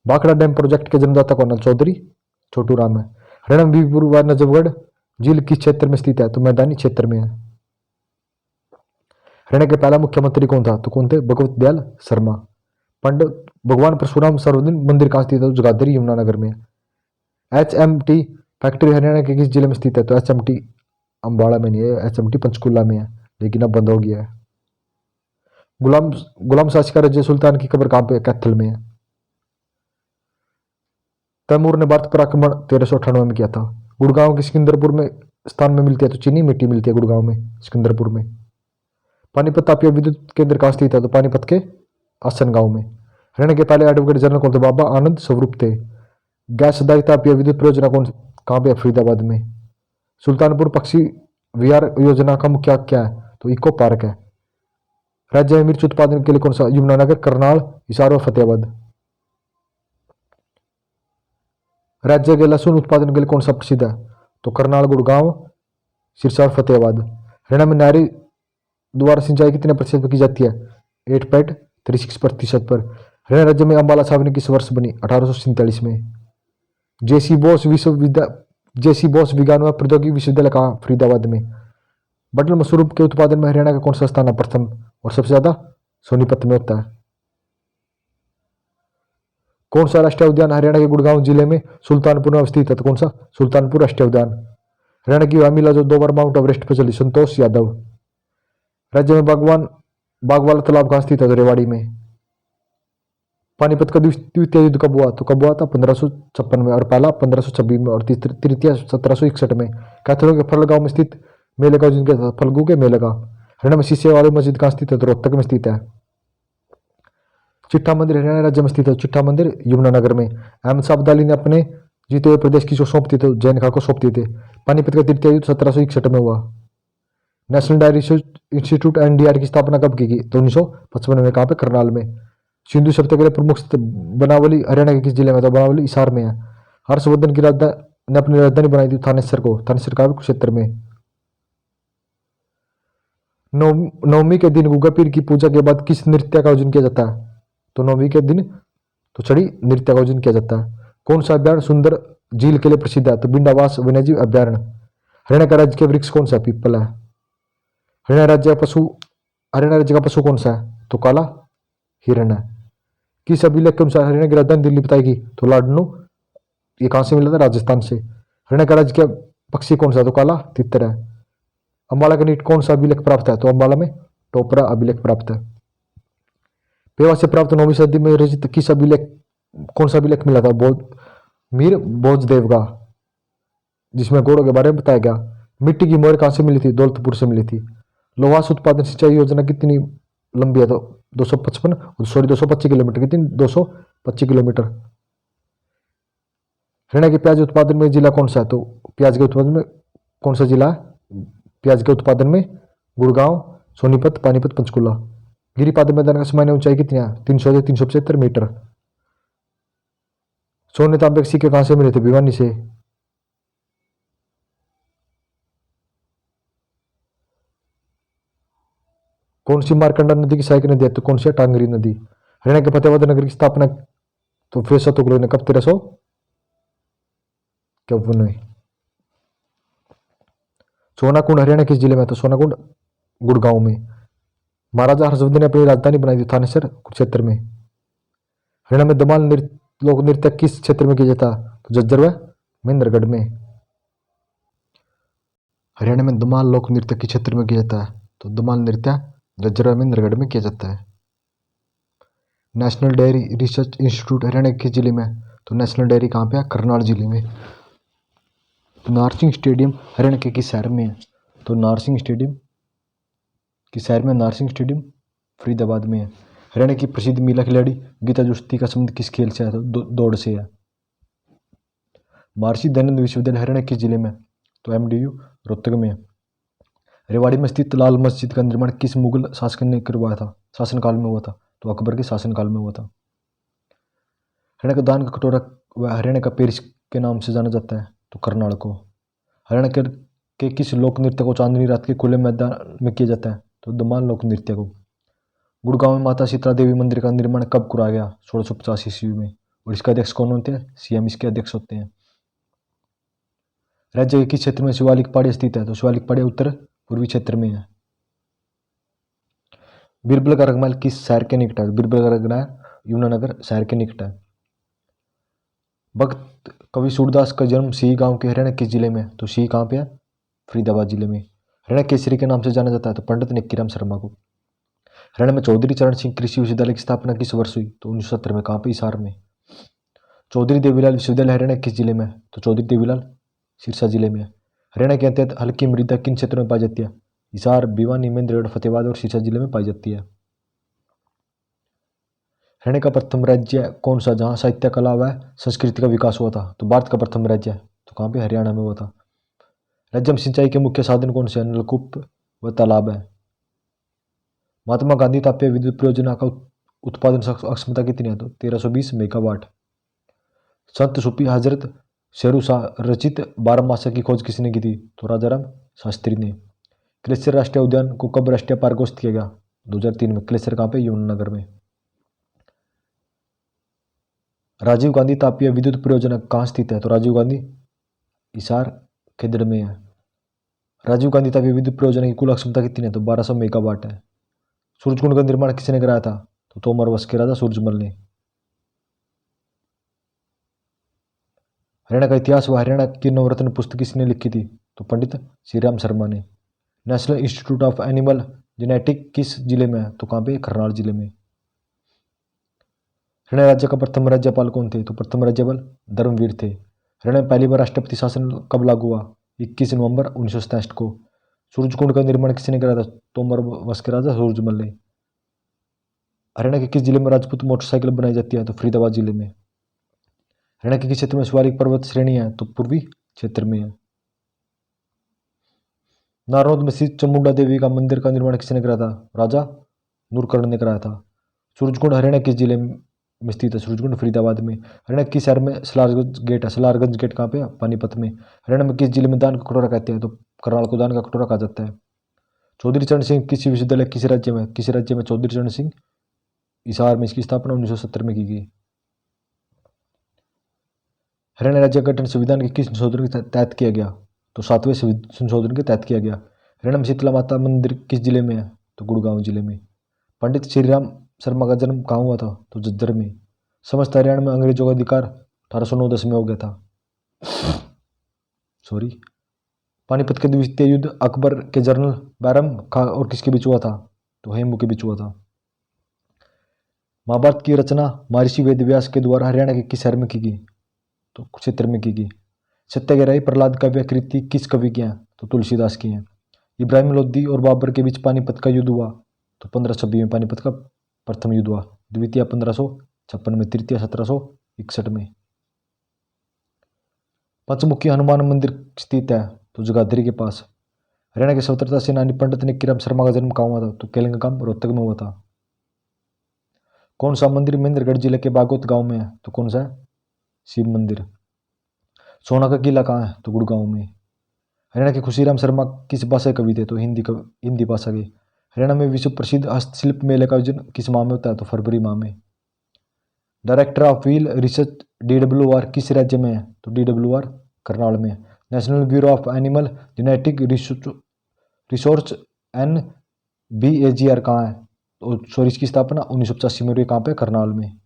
भाखड़ा डैम प्रोजेक्ट के जन्मदाता कौन है? चौधरी छोटू राम है। हरियाणा में बीबीपुर व नजफगढ़ झील किस क्षेत्र में स्थित है? तो मैदानी क्षेत्र में है। हरियाणा के पहला मुख्यमंत्री कौन था? तो कौन थे? भगवत दयाल शर्मा। पंडित भगवान परशुराम सार्वजनिक मंदिर कहाँ स्थित है? जगाधरी यमुनानगर में। HMT फैक्ट्री हरियाणा के किस जिले में स्थित है? तो HMT अम्बाड़ा में नहीं है, HMT पंचकुला में है, लेकिन अब बंद हो गया है। गुलाम गुलाम शाह का रजिया सुल्तान की कब्र कहाँ पे है? कैथल में है। तैमूर ने भारत पर आक्रमण 1398 में किया था। गुड़गांव के सिकंदरपुर में स्थान में मिलती है? तो चीनी मिट्टी मिलती है गुड़गांव में, सिकंदरपुर में। पानीपत तापीय विद्युत केंद्र कहाँ स्थित है? तो पानीपत के आसन गांव में। हरियाणा के पहले एडवोकेट जनरल कौन थे? बाबा आनंद स्वरूप थे। गैस आधारित तापीय विद्युत परियोजना कौन कहाँ पे है? फरीदाबाद में। सुल्तानपुर पक्षी विहार योजना का मुख्य क्या है? तो इको पार्क है। राज्य में मिर्च उत्पादन के लिए कौन सा? यमुनानगर, करनाल, हिसार और फतेहाबाद। राज्य के लहसुन उत्पादन के लिए कौन सा प्रसिद्ध है? तो करनाल, गुड़गांव, सिरसा और फतेहाबाद। हरियाणा में नहरी द्वारा सिंचाई कितने प्रतिशत पर की जाती है? 8.36% पर। हरियाणा राज्य में अम्बाला छावनी किस वर्ष बनी? 1847 में। जेसी बोस विज्ञान व प्रौद्योगिकी विश्वविद्यालय कहाँ? फरीदाबाद में। बटन मशरूम के उत्पादन में हरियाणा का कौन सा स्थान है? प्रथम। और सबसे ज्यादा सोनीपत में होता है। कौन सा राष्ट्रीय उद्यान हरियाणा के गुड़गांव जिले में सुल्तानपुर में अवस्थित है? तो कौन सा? सुल्तानपुर राष्ट्रीय उद्यान। हरियाणा की वह महिला जो 2 बार माउंट एवरेस्ट पर चली? संतोष यादव। राज्य में बाग वाला तालाब कहाँ स्थित है? तो रेवाड़ी में। पानीपत का द्वितीय युद्ध कब हुआ? तो कब हुआ था? 1556 में। और पहला 1526 में और तृतीय 1761 में। कैथलों के फल गांव में स्थित मेले का जिनके फल्गु के मेले का। हरियाणा में शीशे वाली मस्जिद कहाँ स्थित है? तो रोहतक में स्थित है। चिट्ठा मंदिर हरियाणा राज्य में स्थित है। चिट्ठा मंदिर यमुनानगर में। अहमद शाह अब्दाली ने अपने जीते हुए प्रदेश की जो सौंप दी थे, जैन खां को सौंप दिए थे। पानीपत का तृतीय युद्ध 1761 में हुआ। नेशनल डायरी इंस्टीट्यूट NDR की स्थापना कब की गई? तो 1955 में। कहाँ पे? करनाल में। सिंधु सभ्यता के लिए प्रमुख बनावली हरियाणा के किस जिले में था? बनावली हिसार में है। हर्षवर्धन की राजधानी ने अपनी राजधानी बनाई थी थानेसर को, थानेसर का क्षेत्र में। नवमी के दिन गुग्गा पीर की पूजा के बाद किस नृत्य का आयोजन किया जाता है? तो नवमी के दिन तो छड़ी नृत्य का आयोजन किया जाता है। कौन सा अभ्यारण्य सुंदर झील के लिए प्रसिद्ध है? तो बिंडावास वन्यजीव अभ्यारण्य। हरियाणा का राज्य के वृक्ष कौन सा? पीपल है। हरियाणा राज्य का पशु कौन सा है? तो काला हिरण है। किस अभिलेख के अनुसार हरियाणा की राजधानी दिल्ली बताएगी? तो लाडनू। ये कहां से मिला था? राजस्थान से। हरियाणा का राज्य का पक्षी कौन सा? तो काला तितर है। अंबाला का नीट कौन सा अभिलेख प्राप्त है? तो अंबाला में टोपरा अभिलेख प्राप्त है। पेवा से प्राप्त 9वीं सदी में रचित किस अभिलेख कौन सा अभिलेख मिला था? मीर भोजदेव का, जिसमें घोड़ों के बारे में बताया गया। मिट्टी की मोहर कहां से मिली थी? दौलतपुर से मिली थी। लोहास उत्पादन सिंचाई योजना कितनी लंबी है? तो 225 किलोमीटर। कितनी? 225 किलोमीटर। हरियाणा के प्याज उत्पादन में जिला कौन सा है? तो प्याज के उत्पादन में कौन सा जिला है? प्याज के उत्पादन में गुड़गांव, सोनीपत, पानीपत, पंचकुला। गिरिपाद मैदान का सामान्य ऊंचाई कितनी है? 300 से 375 मीटर। सोने तांबे के सिक्के कहां से मिले थे? भिवानी से। कौन सी मारकंडा नदी की सहायक नदी है? तो कौन सी? टांगरी नदी। हरियाणा के फतेहाबाद नगर की स्थापना तो फिर तुगलक ने कब? 1354। सोनाकुंड हरियाणा किस जिले में? तो सोनाकुंड गुड़गांव में। महाराजा हर्षवर्धन ने अपनी राजधानी बनाई थी थानेसर क्षेत्र में। हरियाणा में दमाल लोक नृत्य किस क्षेत्र में किया जाता? तो झज्जर व महेंद्रगढ़ में। हरियाणा में दमाल लोक नृत्य किस क्षेत्र में किया जाता है? तो दमाल नृत्य झज्जर व महेंद्रगढ़ में किया जाता है। National dairy research institute Haryana के किस जिले में? तो नेशनल डेयरी कहाँ पे है? करनाल जिले में। नारसिंह स्टेडियम हरियाणा के किस शहर में है? तो नारसिंह स्टेडियम किस शहर में? नारसिंह स्टेडियम फरीदाबाद में है। हरियाणा की प्रसिद्ध महिला खिलाड़ी गीता जोशी का संबंध किस खेल से है? तो दौड़ से है। महर्षि दयानंद विश्वविद्यालय हरियाणा किस जिले में? तो MDU रोहतक में है। रेवाड़ी में स्थित लाल मस्जिद का निर्माण किस मुगल शासक ने करवाया था? शासनकाल में हुआ था? तो अकबर के शासनकाल में हुआ था। हरियाणा का दान का कटोरा व हरियाणा का पेरिस के नाम से जाना जाता है? तो करनाल को। हरियाणा के किस लोक नृत्य को चांदनी रात के खुले मैदान में किया जाता है? तो दमाल लोक नृत्य को। गुड़गांव में माता शीतला देवी मंदिर का निर्माण कब कराया गया? 1650 ईस्वी में। और इसका अध्यक्ष कौन होते हैं? CM इसके अध्यक्ष होते हैं। राज्य के किस क्षेत्र में शिवालिक पहाड़ी स्थित है? तो शिवालिक पहाड़ी उत्तर पूर्वी क्षेत्र में है। बीरबल का रंगमहल किस शहर के निकट है? बीरबल का रंगमहल यमुनानगर शहर के निकट है। भक्त कवि सूरदास का जन्म सी गांव के हरियाणा किस जिले में? तो सी कहाँ पे है? फरीदाबाद जिले में। हरियाणा केसरी के नाम से जाना जाता है? तो पंडित निक्कीराम शर्मा को। हरियाणा में चौधरी चरण सिंह कृषि विश्वविद्यालय की स्थापना किस वर्ष हुई? तो 1970 में। कहाँ पे? हिसार में। चौधरी देवीलाल विश्वविद्यालय हरियाणा किस जिले में? तो चौधरी देवीलाल सिरसा जिले में। हरियाणा के अंतर्गत हल्की मृदा किन क्षेत्रों में पाई जाती है? हिसार, भिवानी, महेंद्रगढ़, फतेहाबाद और सिरसा जिले में पाई जाती है। हरियाणा का प्रथम राज्य कौन सा जहाँ साहित्य, कला व संस्कृति का विकास हुआ था? तो भारत का प्रथम राज्य तो कहाँ पे? हरियाणा में हुआ था। राज्य में सिंचाई के मुख्य साधन कौन से हैं? नलकूप व तालाब है। महात्मा गांधी तापीय विद्युत परियोजना का उत्पादन क्षमता कितनी है? तो 1320 मेगावाट। संत सूफी हजरत शेरू शाह रचित 12 मासा की खोज किसने की थी? तो राजाराम शास्त्री ने। क्लेश्वर राष्ट्रीय उद्यान को कब राष्ट्रीय पार्क घोषित किया गया? 2003 में। क्लेश्वर कहाँ पे? यमुनानगर में। राजीव गांधी तापीय विद्युत परियोजना कहाँ स्थित है? तो राजीव गांधी हिसार खेदड़ में है। राजीव गांधी तापीय विद्युत परियोजना की कुल क्षमता कितनी है? तो 1200 मेगावाट है। सूरजकुंड का निर्माण किसने कराया था? तो तोमर वंश के राजा सूरजमल ने। हरियाणा का इतिहास व हरियाणा की नवरत्न पुस्तक किसने लिखी थी? तो पंडित श्रीराम शर्मा ने। National institute of animal genetic किस जिले में है? तो कहाँ पे? करनाल जिले में। हरियाणा राज्य का प्रथम राज्यपाल कौन थे? तो प्रथम राज्यपाल धर्मवीर थे। हरियाणा में पहली बार राष्ट्रपति शासन कब लागू हुआ? 21 नवंबर 1967 को। सूरजकुंड का निर्माण किसने कराया था? तोमर वंश के राजा सूरजमल ने। हरियाणा के किस जिले में राजपूत मोटरसाइकिल बनाई जाती है? तो फरीदाबाद जिले में। हरियाणा के किस क्षेत्र में शिवालिक पर्वत श्रेणी है? तो पूर्वी क्षेत्र में है। नारनौल में स्थित चामुंडा देवी का मंदिर का निर्माण किसने कराया था? राजा नूरकर्ण ने कराया था। सूरजकुंड हरियाणा किस जिले में स्थित है? सूरजकुंड फरीदाबाद में। हरियाणा किस शहर में सलारगंज गेट है? सलारगंज गेट कहाँ पे है? पानीपत में। हरियाणा में किस जिले में दान का कटोरा कहते हैं? तो करनाल को दान का कटोरा कहा जाता है। चौधरी चरण सिंह किस विश्वविद्यालय किस राज्य में? किस राज्य में चौधरी चरण सिंह? हिसार में। इसकी स्थापना 1970 में की गई। हरियाणा राज्य का गठन संविधान के किस संशोधन के तहत किया गया? तो 7वें संशोधन के तहत किया गया। हरियाणा में शीतला माता मंदिर किस जिले में है? तो गुड़गांव जिले में। पंडित श्रीराम शर्मा का जन्म कहाँ हुआ था? तो झज्जर में। समस्त हरियाणा में अंग्रेजों का अधिकार 1809-10 में हो गया था। सॉरी। पानीपत के द्वितीय युद्ध अकबर के जनरल बैरम खां और किसके बीच हुआ था? तो हेमू के बीच हुआ था। महाभारत की रचना महर्षि वेदव्यास के द्वारा हरियाणा के किस शहर में की गई? तो कुरुक्षेत्र में की गई। सत्याग्रही प्रहलाद काव्य कृति किस कवि की है? तो तुलसीदास की है। इब्राहिम लोदी और बाबर के बीच पानीपत का युद्ध हुआ? तो 1526 में पानीपत का प्रथम युद्ध हुआ। द्वितीय 1556 में, तृतीय 1761 में। पंचमुखी हनुमान मंदिर स्थित है? तो जगाधरी के पास। हरियाणा के स्वतंत्रता सेनानी पंडित नेकीराम शर्मा का जन्म कहाँ हुआ था? तो केलंगाम रोहतक में हुआ था। कौन सा मंदिर महेंद्रगढ़ जिले के बागोत गांव में है? तो कौन सा है? शिव मंदिर। सोना का किला कहाँ है? तो गुड़गांव में। हरियाणा के खुशीराम शर्मा किस भाषा के कवि थे? तो हिंदी भाषा के। हरियाणा में विश्व प्रसिद्ध हस्तशिल्प मेले का आयोजन किस माह में होता है? तो फरवरी माह में। Director of wheel research DWR किस राज्य में है? तो DWR करनाल में। National bureau of animal genetic resource NBAGR कहाँ है? तो सॉरी, इसकी स्थापना 1985 में हुई। कहाँ पे? करनाल में।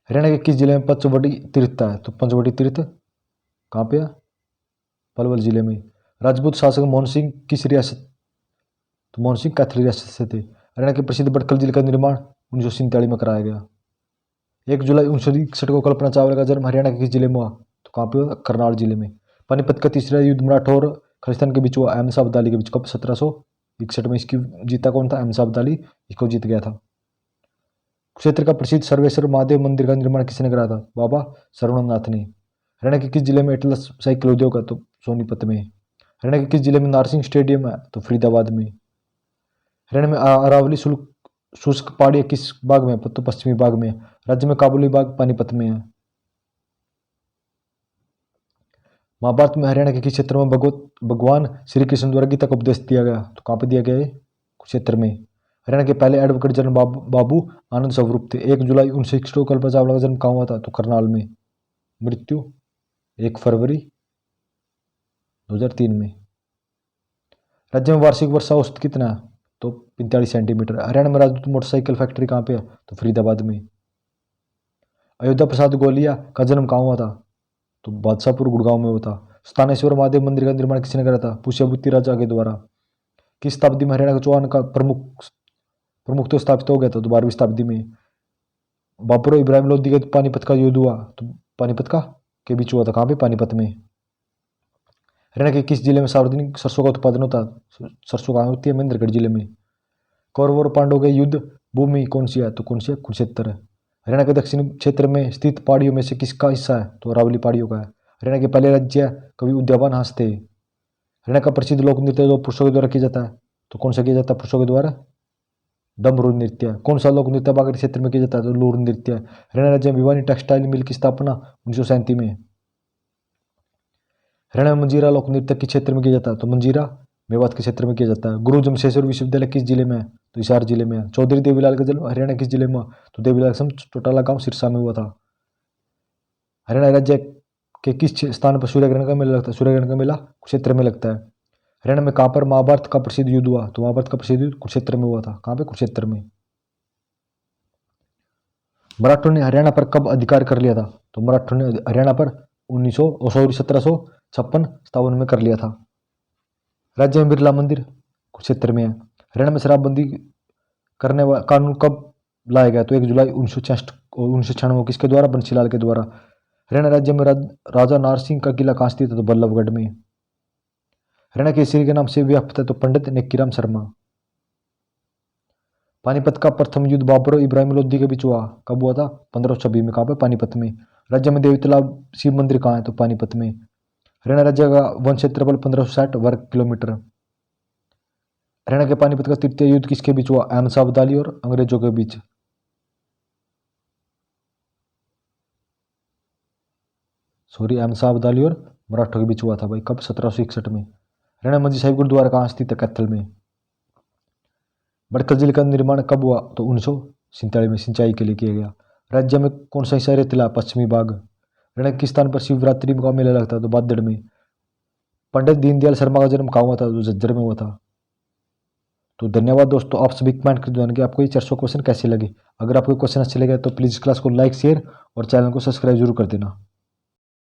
हरियाणा के किस जिले में पंचवटी तीर्थ है? तो पंचवटी तीर्थ कहाँ पे है? पलवल जिले में। राजपूत शासक मोहन सिंह किस रियासत? तो मोहन सिंह कैथल रियासत से थे। हरियाणा के प्रसिद्ध बटखल जिले का निर्माण 1947 में कराया गया। 1 जुलाई 1961 को कल्पना चावला का जन्म हरियाणा के किस जिले में हुआ? तो कहाँ पे हुआ? करनाल जिले में। पानीपत का तीसरा युद्ध मराठा और खालिस्तान के बीच हुआ? अहमद शाह अब्दाली के बीच। कब? 1761 में। इसकी जीता कौन था? अहमद शाह अब्दाली इसको जीत गया था। क्षेत्र का प्रसिद्ध सर्वेश्वर महादेव मंदिर का निर्माण किसने कराया था? बाबा सरवणनाथ ने। हरियाणा के किस जिले में एटलस साइकिल उद्योग है? तो सोनीपत में। हरियाणा के किस जिले में नारसिंह स्टेडियम है? तो फरीदाबाद में। हरियाणा में अरावली शुष्क पहाड़ियाँ किस भाग में है? तो पश्चिमी भाग में। राज्य में काबुली बाग पानीपत में है। महाभारत में हरियाणा के किस क्षेत्र में भगवान श्री कृष्ण द्वारा गीता का उपदेश दिया गया? तो कहाँ पर दिया गया है? कुरुक्षेत्र में। हरियाणा के पहले एडवोकेट जनरल बाबू आनंद स्वरूप थे। 1 जुलाई 1961 को कल्पना चावला का जन्म कहाँ हुआ था? तो करनाल में। मृत्यु 1 फरवरी 2003 में। राज्य में वार्षिक वर्षा औसत कितना है? तो 45 सेंटीमीटर। हरियाणा में राजपूत मोटरसाइकिल फैक्ट्री कहाँ पे है? तो फरीदाबाद में। अयोध्या प्रसाद गोलिया का जन्म कहाँ हुआ था? तो बादशाहपुर गुड़गांव में हुआ था। स्थानेश्वर महादेव मंदिर का निर्माण किसने करा था? पुष्यभूति राजा के द्वारा। किस शताब्दी में हरियाणा का चौहान का प्रमुख तो स्थापित हो गया था? तो 12वीं शताब्दी में। बाबर और इब्राहिम लोदी का पानीपत का युद्ध हुआ? तो पानीपत का के बीच हुआ था। कहाँ पे? पानीपत में। हरियाणा के किस जिले में सार्वजनिक सरसों का उत्पादन होता है? सरसों कहाँ होती है? महेंद्रगढ़ जिले में। कौरव और पांडवों के युद्ध भूमि कौन सी है? तो कौन सी है? कुरुक्षेत्र है। हरियाणा के दक्षिणी क्षेत्र में स्थित पहाड़ियों में से किसका हिस्सा है? तो अरावली पहाड़ियों का है। हरियाणा के पहले राज्य कवि उद्यान हास थे। हरियाणा का प्रसिद्ध लोक नृत्य जो पुरुषों के द्वारा किया जाता है? तो कौन सा किया जाता है पुरुषों के द्वारा? डमरू नृत्य। कौन सा लोक नृत्य बागड़ क्षेत्र में किया जाता है? तो लूर नृत्य। हरियाणा राज्य में भिवानी टेक्सटाइल मिल की स्थापना 1937 में। हरियाणा में मंजीरा लोक नृत्य किस क्षेत्र में किया जाता है? तो मंजीरा मेवात के क्षेत्र में किया जाता है। गुरु जमशेश्वर विश्वविद्यालय किस जिले में है? तो हिसार जिले में है। चौधरी देवीलाल का जन्म हरियाणा किस जिले में हुआ? तो देवीलाल चौटाला गांव सिरसा में हुआ था। हरियाणा राज्य के किस स्थान पर सूर्यग्रहण का मेला लगता है? सूर्यग्रहण का मेला कुरुक्षेत्र में लगता है। हरियाणा में कहाँ पर महाभारत का प्रसिद्ध युद्ध हुआ? तो महाभारत का प्रसिद्ध युद्ध कुरुक्षेत्र में हुआ था। कहाँ पे? कुरुक्षेत्र में। मराठों ने हरियाणा पर कब अधिकार कर लिया था? तो मराठों ने हरियाणा पर 1756 में कर लिया था। राज्य में बिरला मंदिर कुरुक्षेत्र में है। हरियाणा में शराबबंदी करने वाला कानून कब लाया गया? तो 1 जुलाई 1996 किसके द्वारा? बंशीलाल के द्वारा। हरियाणा राज्य में राजा नारसिंह का किला कहाँ स्थित है? तो बल्लभगढ़ में। हरियाणा केसरी के नाम से व्याप्त है? तो पंडित नेकीराम शर्मा। पानीपत का प्रथम युद्ध बाबर और इब्राहिम लोदी के बीच हुआ? कब हुआ था? 1526 में। कहाँ पे? पानीपत में। राज्य में देवी तालाब शिव मंदिर कहाँ है? तो पानीपत में। हरियाणा राज्य का वन क्षेत्रफल 1560 वर्ग किलोमीटर। हरियाणा के पानीपत का तृतीय युद्ध किसके बीच हुआ? अहमद शाह अब्दाली और अंग्रेजों के बीच। अहमद शाह अब्दाली और मराठों के बीच हुआ था भाई। कब? 1761 में। हरियाणा मंजी साहिब गुरुद्वारा कहाँ स्थित है? कैथल में। बड़कल जिले का निर्माण कब हुआ? तो 1947 में सिंचाई के लिए किया गया। राज्य में कौन सा हिस्सा रेतीला? पश्चिमी भाग। हरियाणा किस स्थान पर शिवरात्रि का मेला लगता है? तो बादड़ में। पंडित दीनदयाल शर्मा का जन्म कहाँ हुआ था? तो झज्जर में हुआ था। तो धन्यवाद दोस्तों, आप सभी कमेंट कर जान कि आपको ये 400 क्वेश्चन कैसे लगे। अगर आपको क्वेश्चन अच्छे लगे तो प्लीज़ क्लास को लाइक शेयर और चैनल को सब्सक्राइब जरूर कर देना।